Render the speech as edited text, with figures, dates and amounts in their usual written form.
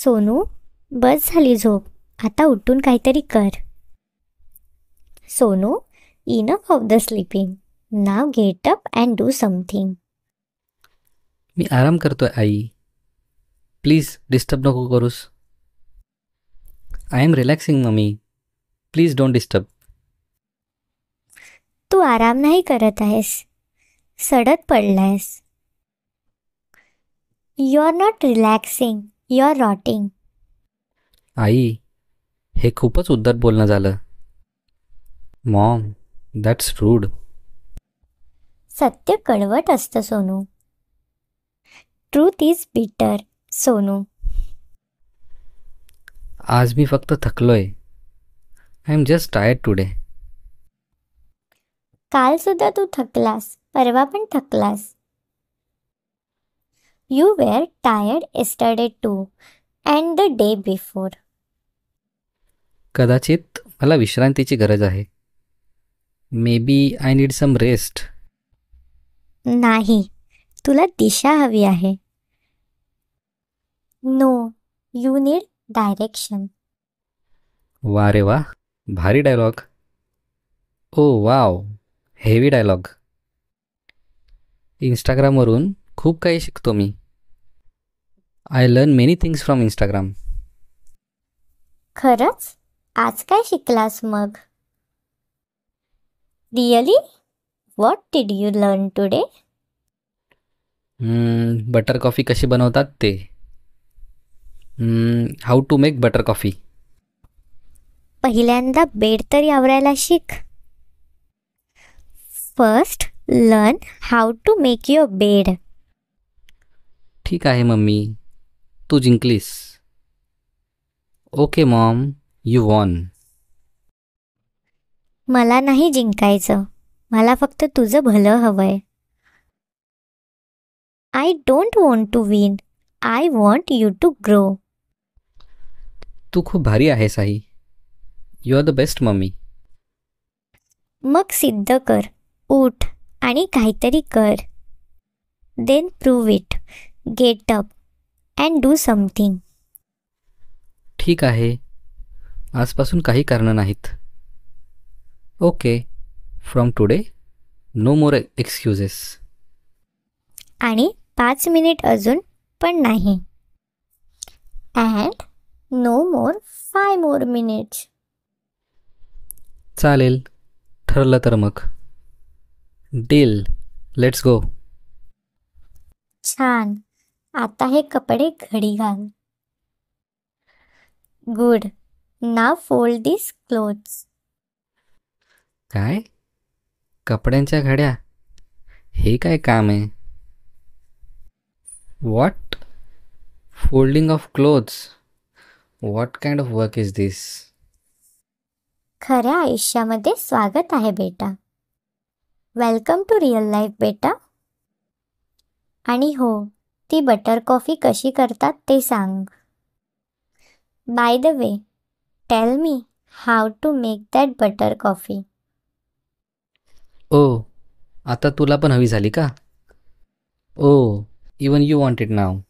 सोनू, बस झाली झोप. आता उठून काहीतरी कर. Sonu, enough of the sleeping. Now get up and do something. मी आराम करतोय आई. प्लीज डिस्टर्ब नको करूस. I am relaxing mummy. Please don't disturb. तू आराम नाही करत आहेस, सडत पडलायस. You are not relaxing, you are rotting. आई, हे खूपच उद्धट बोलणं झालं. Mom, that's rude. सत्य कडवट असतं सोनू. ट्रूथ इज बिटर सोनू. आज मी फक्त थकलोय. I am just tired today. काल सुद्धा तू थकलास, परवा पण थकलास. You were tired yesterday too and the day before. कदाचित मला विश्रांतीची गरज आहे. Maybe I need some rest. नाही, तुला दिशा हवी आहे. No, you need direction. वा रे वा, भारी dialogue. Oh wow, heavy dialogue. इंस्टाग्रामवरून खूप काही शिकतो मी. I learn many things from Instagram. खरंच? आज काय शिकलास मग? Really? What did you learn today? Butter coffee कशी बनवतात ते. How to make butter coffee. पहिल्यांदा बेड तरी आवरायला शिक. First learn how to make your bed. ठीक आहे मम्मी, तू जिंकलीस. Okay mom, you won. मला नाही जिंकायचं, मला फक्त तुझं भलं हवंय. I don't want to win, I want you to grow. तू खूप भारी आहेस आई. You are the best mummy. मग सिद्ध कर, उठ आणि काहीतरी कर. Then prove it. Get up and do something. ठीक आहे, आजपासून काही कारणं नाहीत. Okay, from today no more excuses. आणि 5 मिनिट अजून पण नाही. And no more 5 more minutes. चालेल, ठरलं तर मग. Deal, let's go. छान. आता हे कपडे घडी घाल. Good. Now fold this clothes. काय? कपड्यांच्या घड्या? हे काय काम आहे? What? Folding of clothes? What kind of work is this? खऱ्या आयुष्यामध्ये स्वागत आहे बेटा. वेलकम टू रिअल लाईफ बेटा. आणि हो, ती बटर कॉफी कशी करतात ते सांग. By the way, tell me how to make that butter coffee. Oh, आता तुला पण हवी झाली का? Oh, even you want it now.